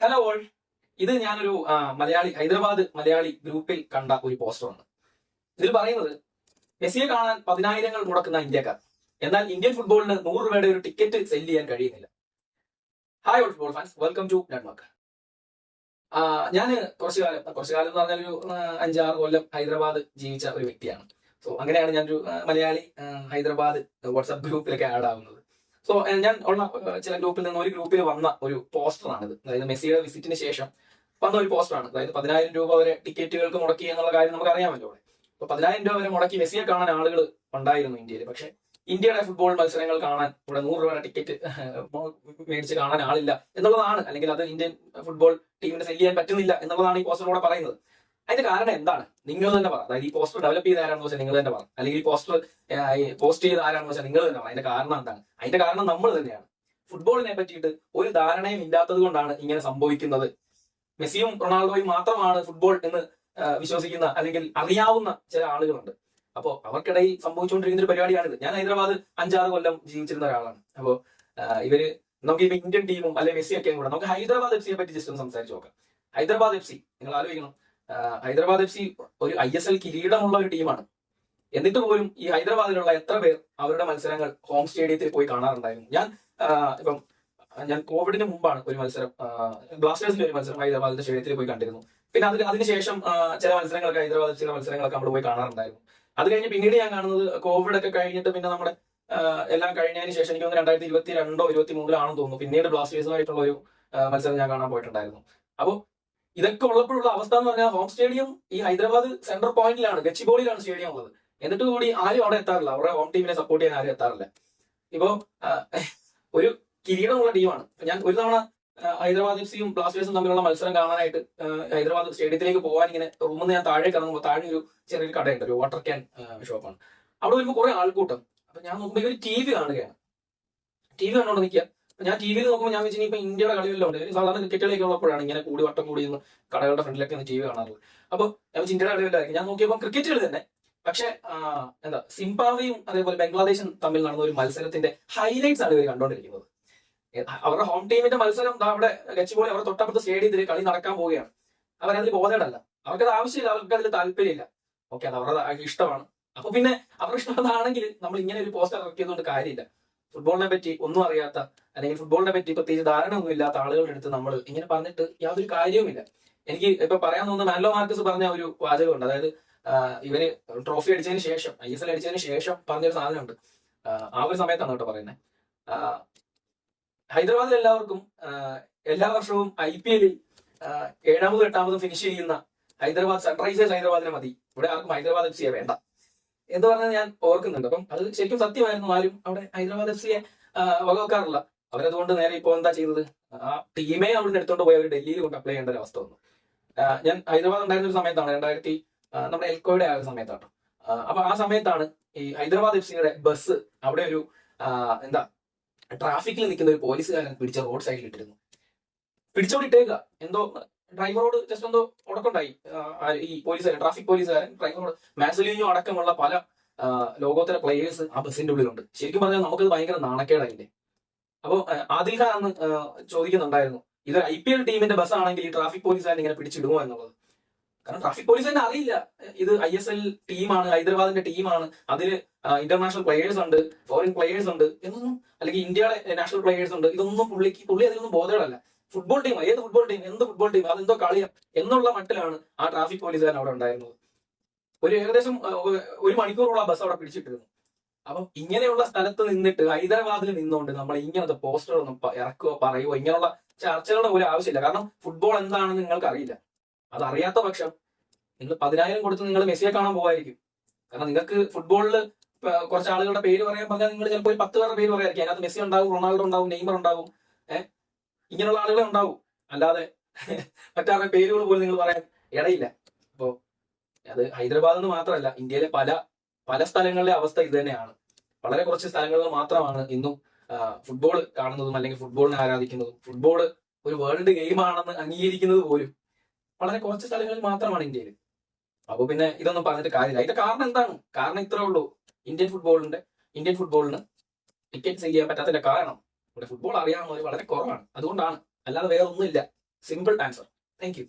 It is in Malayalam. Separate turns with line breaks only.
Hello all. ഇത് ഞാനൊരു ഹൈദരാബാദ് മലയാളി ഗ്രൂപ്പിൽ കണ്ട ഒരു പോസ്റ്ററാണ്. ഇതിൽ പറയുന്നത് മെസ്സിയെ കാണാൻ 10,000 മുടക്കുന്ന ഇന്ത്യക്കാർ, എന്നാൽ ഇന്ത്യൻ ഫുട്ബോളിന് 100 രൂപയുടെ ഒരു ടിക്കറ്റ് സെല് ചെയ്യാൻ കഴിയുന്നില്ല. Hi all football fans, welcome to network. ഞാൻ കുറച്ചു കാലം എന്ന് പറഞ്ഞാൽ ഒരു 5-6 കൊല്ലം ഹൈദരാബാദ് ജീവിച്ച ഒരു വ്യക്തിയാണ്. സോ അങ്ങനെയാണ് ഞാനൊരു മലയാളി ഹൈദരാബാദ് വാട്സ്ആപ്പ് ഗ്രൂപ്പിലൊക്കെ ആഡ് ആവുന്നത്. സോ ഞാൻ ഉള്ള ചില ഗ്രൂപ്പിൽ നിന്ന് ഒരു ഗ്രൂപ്പിൽ വന്ന ഒരു പോസ്റ്ററാണിത്. അതായത് മെസ്സിയുടെ വിസിറ്റിന് ശേഷം വന്ന ഒരു പോസ്റ്ററാണ്. അതായത് 10,000 രൂപ വരെ ടിക്കറ്റുകൾക്ക് മുടക്കി എന്നുള്ള കാര്യം നമുക്ക് അറിയാമല്ലോ. അപ്പൊ 10,000 രൂപ വരെ മുടക്കി മെസ്സിയെ കാണാൻ ആളുകൾ ഉണ്ടായിരുന്നു ഇന്ത്യയിൽ. പക്ഷെ ഇന്ത്യയുടെ ഫുട്ബോൾ മത്സരങ്ങൾ കാണാൻ ഇവിടെ 100 രൂപയുടെ ടിക്കറ്റ് മേടിച്ച് കാണാൻ ആളില്ല എന്നുള്ളതാണ്, അല്ലെങ്കിൽ അത് ഇന്ത്യൻ ഫുട്ബോൾ ടീമിനെ സെല് ചെയ്യാൻ പറ്റുന്നില്ല എന്നുള്ളതാണ് ഈ പോസ്റ്ററിലൂടെ പറയുന്നത്. അതിന്റെ കാരണം എന്താണ്? നിങ്ങൾ തന്നെ പറ. അതായത് ഈ പോസ്റ്റർ ഡെവലപ്പ് ചെയ്ത ആരാണെന്ന് വെച്ചാൽ നിങ്ങൾ തന്നെ പറ, അല്ലെങ്കിൽ ഈ പോസ്റ്റർ പോസ്റ്റ് ചെയ്ത ആരാണെന്ന് വെച്ചാൽ നിങ്ങൾ തന്നെ പറ. അതിന്റെ കാരണം എന്താണ്? അതിന്റെ കാരണം നമ്മൾ തന്നെയാണ്. ഫുട്ബോളിനെ പറ്റിയിട്ട് ഒരു ധാരണയും ഇല്ലാത്തത് കൊണ്ടാണ് ഇങ്ങനെ സംഭവിക്കുന്നത്. മെസ്സിയും റൊണാൾഡോയും മാത്രമാണ് ഫുട്ബോൾ എന്ന് വിശ്വസിക്കുന്ന അല്ലെങ്കിൽ അറിയാവുന്ന ചില ആളുകളുണ്ട്. അപ്പോൾ അവർക്കിടയിൽ സംഭവിച്ചുകൊണ്ടിരിക്കുന്ന ഒരു പരിപാടിയാണിത്. ഞാൻ ഹൈദരാബാദ് 5-6 കൊല്ലം ജീവിച്ചിരുന്ന ഒരാളാണ്. അപ്പോൾ ഇവര് നമുക്ക് ഇപ്പൊ ഇന്ത്യൻ ടീമും അല്ലെങ്കിൽ മെസ്സിയൊക്കെയും കൂടെ നമുക്ക് ഹൈദരാബാദ് എഫ് സിയെ പറ്റി ജസ്റ്റ് ഒന്ന് സംസാരിച്ച് നോക്കാം. ഹൈദരാബാദ് എഫ് സി, നിങ്ങൾ ആലോചിക്കണം, ഹൈദരാബാദ് എഫ് സി ഒരു ISL കിരീടമുള്ള ഒരു ടീമാണ്. എന്നിട്ട് പോലും ഈ ഹൈദരാബാദിലുള്ള എത്ര പേർ അവരുടെ മത്സരങ്ങൾ ഹോം സ്റ്റേഡിയത്തിൽ പോയി കാണാറുണ്ടായിരുന്നു? ഞാൻ കോവിഡിന് മുമ്പാണ് ഒരു മത്സരം, ബ്ലാസ്റ്റേഴ്സിന്റെ ഒരു മത്സരം ഹൈദരാബാദിന്റെ സ്റ്റേഡിയത്തിൽ പോയി കണ്ടിരുന്നു. പിന്നെ അതിനുശേഷം ചില മത്സരങ്ങളൊക്കെ ഹൈദരാബാദ് എഫ് സിയുടെ മത്സരങ്ങളൊക്കെ നമ്മൾ പോയി കാണാറുണ്ടായിരുന്നു. അത് കഴിഞ്ഞ് പിന്നീട് ഞാൻ കാണുന്നത് കോവിഡ് ഒക്കെ കഴിഞ്ഞിട്ട് പിന്നെ നമ്മുടെ എല്ലാം കഴിഞ്ഞതിന് ശേഷം എനിക്ക് 2022 2023 തോന്നുന്നു പിന്നീട് ബ്ലാസ്റ്റേഴ്സുമായിട്ടുള്ള ഒരു മത്സരം ഞാൻ കാണാൻ പോയിട്ടുണ്ടായിരുന്നു. അപ്പോൾ ഇതൊക്കെ ഉള്ളപ്പോഴുള്ള അവസ്ഥ എന്ന് പറഞ്ഞാൽ ഹോം സ്റ്റേഡിയം ഈ ഹൈദരാബാദ് സെൻട്രൽ പോയിന്റിലാണ്, ഗച്ചിബോളിയിലാണ് സ്റ്റേഡിയം ഉള്ളത്. എന്നിട്ട് കൂടി ആരും അവിടെ എത്താറില്ല, അവരുടെ ഹോം ടീമിനെ സപ്പോർട്ട് ചെയ്യാൻ ആരും എത്താറില്ല. ഇപ്പോ ഒരു കിരീടമുള്ള ടീമാണ്. ഞാൻ ഒരു തവണ ഹൈദരാബാദ് എഫ് സിയും ബ്ലാസ്റ്റേഴ്സും തമ്മിലുള്ള മത്സരം കാണാനായിട്ട് ഹൈദരാബാദ് സ്റ്റേഡിയത്തിലേക്ക് പോകാൻ ഇങ്ങനെ റൂമിൽ നിന്ന് ഞാൻ താഴേക്ക് ഇറങ്ങുമ്പോൾ താഴെ ഒരു ചെറിയൊരു കടയുണ്ട്, ഒരു വാട്ടർ ക്യാൻ ഷോപ്പാണ്. അവിടെ വരുമ്പോൾ കുറെ ആൾക്കൂട്ടം. അപ്പൊ ഞാൻ നോക്കുമ്പോൾ ഇവർ TV കാണുകയാണ്. TV കണ്ടോണ്ട് നിൽക്കുക. ഞാൻ TV നോക്കുമ്പോൾ ഞാൻ വെച്ചാൽ ഇപ്പൊ ഇന്ത്യയുടെ കളികളിലും ഉണ്ട്, സാധാരണ ക്രിക്കറ്റിലേക്ക് ഉള്ളപ്പോഴാണ് ഇങ്ങനെ വട്ടം കൂടി നിന്ന് കടകളുടെ ഫ്രണ്ടിലൊക്കെ TV കാണാറുള്ളത്. അപ്പോൾ ഞാൻ വെച്ചാൽ ഇന്ത്യയുടെ കളികളിലായിരിക്കും. ഞാൻ നോക്കിയപ്പോൾ ക്രിക്കറ്റുകൾ തന്നെ. പക്ഷെ സിംബാബ്വേയും അതേപോലെ ബംഗ്ലാദേശും തമ്മിൽ നടന്ന ഒരു മത്സരത്തിന്റെ ഹൈലൈറ്റ്സ് ആണ് ഇവർ കണ്ടോണ്ടിരിക്കുന്നത്. അവരുടെ ഹോം ടീമിന്റെ മത്സരം അവിടെ ഗച്ചിബോളി അവരുടെ തൊട്ടപ്പുറത്ത് സ്റ്റേഡിയത്തിൽ കളി നടക്കാൻ പോവുകയാണ്. അവരതിൽ ബോധേഡല്ല, അവർക്കത് ആവശ്യമില്ല, അവർക്ക് അതിൽ താല്പര്യമില്ല. ഓക്കെ, അത് അവരുടെ ഇഷ്ടമാണ്. അപ്പൊ പിന്നെ അവരുടെ ഇഷ്ടമാണെങ്കിൽ നമ്മൾ ഇങ്ങനെ ഒരു പോസ്റ്റർ ഇറക്കിയതുകൊണ്ട് കാര്യമില്ല. ഫുട്ബോളിനെ പറ്റി ഒന്നും അറിയാത്ത അല്ലെങ്കിൽ ഫുട്ബോളിനെ പറ്റി പ്രത്യേകിച്ച് ധാരണ ഒന്നും ഇല്ലാത്ത ആളുകളുടെ അടുത്ത് നമ്മൾ ഇങ്ങനെ പറഞ്ഞിട്ട് യാതൊരു കാര്യവുമില്ല. എനിക്ക് ഇപ്പൊ പറയാൻ തോന്നുന്ന മാൻലോ മാർക്കസ് പറഞ്ഞ ഒരു വാചകമുണ്ട്. അതായത് ഇവര് ട്രോഫി അടിച്ചതിന് ശേഷം, ISL അടിച്ചതിന് ശേഷം പറഞ്ഞൊരു സാധനമുണ്ട്. ആ ഒരു സമയത്താണ് കേട്ടോ പറയുന്നത്. ഹൈദരാബാദിൽ എല്ലാവർക്കും എല്ലാ വർഷവും IPL 7ാമതും 8ാമതും ഫിനിഷ് ചെയ്യുന്ന ഹൈദരാബാദ് സൺറൈസേഴ്സ് ഹൈദരാബാദിനെ മതി, ഇവിടെ ആർക്കും ഹൈദരാബാദ് എഫ് സിയെ വേണ്ട എന്ന് പറഞ്ഞത് ഞാൻ ഓർക്കുന്നുണ്ട്. അപ്പം അത് ശരിക്കും സത്യമായിരുന്നു. ആരും അവിടെ ഹൈദരാബാദ് എഫ് സിയെ വകവെക്കാറില്ല. അവരതുകൊണ്ട് നേരെ ഇപ്പോൾ എന്താ ചെയ്തത്, ആ ടീമേ അവിടെ നിന്ന് എടുത്തോണ്ട് പോയി അവർ ഡൽഹിയിൽ കൊണ്ട് അപ്ലൈ ചെയ്യേണ്ട ഒരു അവസ്ഥ വന്നു. ഞാൻ ഹൈദരാബാദ് ഉണ്ടായിരുന്ന ഒരു സമയത്താണ്, നമ്മുടെ എൽക്കോയുടെ ആ ഒരു സമയത്താണ്. അപ്പൊ ആ സമയത്താണ് ഈ ഹൈദരാബാദ് എഫ് സിയുടെ ബസ് അവിടെ ഒരു ട്രാഫിക്കിൽ നിൽക്കുന്ന ഒരു പോലീസുകാരൻ പിടിച്ച റോഡ് സൈഡിൽ ഇട്ടിരുന്നു. പിടിച്ചോണ്ടിട്ടേക്കുക, എന്തോ ഡ്രൈവറോട് ജസ്റ്റ് എന്തോ ഉടക്കുണ്ടായി. ഈ പോലീസുകാരൻ, ട്രാഫിക് പോലീസുകാരൻ ഡ്രൈവറോട്, മാസലിനോ അടക്കമുള്ള പല ലോകോത്തര പ്ലേയേഴ്സ് ആ ബസിന്റെ ഉള്ളിലുണ്ട്. ശരിക്കും പറഞ്ഞാൽ നമുക്കത് ഭയങ്കര നാണക്കേടായില്ലേ. അപ്പോൾ ആദിൽ ഖാൻ അന്ന് ചോദിക്കുന്നുണ്ടായിരുന്നു, ഇതൊരു IPL ടീമിന്റെ ബസ് ആണെങ്കിൽ ഈ ട്രാഫിക് പോലീസുകാരൻ ഇങ്ങനെ പിടിച്ചിടുമോ എന്നുള്ളത്. കാരണം ട്രാഫിക് പോലീസ് തന്നെ അറിയില്ല ഇത് ISL ടീമാണ്, ഹൈദരാബാദിന്റെ ടീമാണ്, അതിൽ ഇന്റർനാഷണൽ പ്ലേയേഴ്സ് ഉണ്ട്, ഫോറിൻ പ്ലേയേഴ്സ് ഉണ്ട് എന്നൊന്നും, അല്ലെങ്കിൽ ഇന്ത്യയുടെ നാഷണൽ പ്ലേയേഴ്സ് ഉണ്ട്, ഇതൊന്നും പുള്ളി അതിലൊന്നും ബോധേടല്ല. ഫുട്ബോൾ ടീം, ഏത് ഫുട്ബോൾ ടീം, എന്ത് ഫുട്ബോൾ ടീം, അതെന്തോ കളിയാ എന്നുള്ള മട്ടിലാണ് ആ ട്രാഫിക് പോലീസുകാരൻ അവിടെ ഉണ്ടായിരുന്നത്. ഏകദേശം 1 മണിക്കൂറോളം ആ ബസ് അവിടെ പിടിച്ചിട്ടിരുന്നു. അപ്പം ഇങ്ങനെയുള്ള സ്ഥലത്ത് നിന്നിട്ട് ഹൈദരാബാദിൽ നിന്നുകൊണ്ട് നമ്മൾ ഇങ്ങനത്തെ പോസ്റ്റർ ഒന്നും ഇറക്കുകയോ പറയുകയോ ഇങ്ങനെയുള്ള ചർച്ചകളുടെ ഒരു ആവശ്യമില്ല. കാരണം ഫുട്ബോൾ എന്താണെന്ന് നിങ്ങൾക്ക് അറിയില്ല. അതറിയാത്ത പക്ഷം നിങ്ങൾ 10,000 കൊടുത്ത് നിങ്ങൾ മെസ്സിയെ കാണാൻ പോകായിരിക്കും. കാരണം നിങ്ങൾക്ക് ഫുട്ബോളിൽ കുറച്ച് ആളുകളുടെ പേര് പറയാൻ പറഞ്ഞാൽ നിങ്ങൾ ചിലപ്പോൾ ഒരു 10 പേരുടെ പേര് പറയായിരിക്കും. അതിനകത്ത് മെസ്സി ഉണ്ടാവും, റൊണാൾഡോ ഉണ്ടാവും, നെയ്മർ ഉണ്ടാവും, ഇങ്ങനെയുള്ള ആളുകളെ ഉണ്ടാവും. അല്ലാതെ മറ്റാരുടെ പേരുകൾ പോലും നിങ്ങൾ പറയാൻ ഇടയില്ല. അപ്പോ അത് ഹൈദരാബാദ് എന്ന് മാത്രമല്ല, ഇന്ത്യയിലെ പല സ്ഥലങ്ങളിലെ അവസ്ഥ ഇത് തന്നെയാണ്. വളരെ കുറച്ച് സ്ഥലങ്ങളിൽ മാത്രമാണ് ഇന്നും ഫുട്ബോൾ കാണുന്നതും അല്ലെങ്കിൽ ഫുട്ബോളിനെ ആരാധിക്കുന്നതും ഫുട്ബോൾ ഒരു വേൾഡ് ഗെയിം ആണെന്ന് അംഗീകരിക്കുന്നത് പോലും വളരെ കുറച്ച് സ്ഥലങ്ങളിൽ മാത്രമാണ് ഇന്ത്യയിൽ. അപ്പോൾ പിന്നെ ഇതൊന്നും പറഞ്ഞിട്ട് കാര്യമില്ല. അതിന്റെ കാരണം എന്താണ്? കാരണം ഇത്രേ ഉള്ളൂ, ഇന്ത്യൻ ഫുട്ബോളിന് ടിക്കറ്റ് സെല് ചെയ്യാൻ പറ്റാത്തതിന്റെ കാരണം ഇവിടെ ഫുട്ബോൾ അറിയാവുന്നവർ വളരെ കുറവാണ്. അതുകൊണ്ടാണ്, അല്ലാതെ വേറെ ഒന്നുമില്ല. Simple answer. Thank you.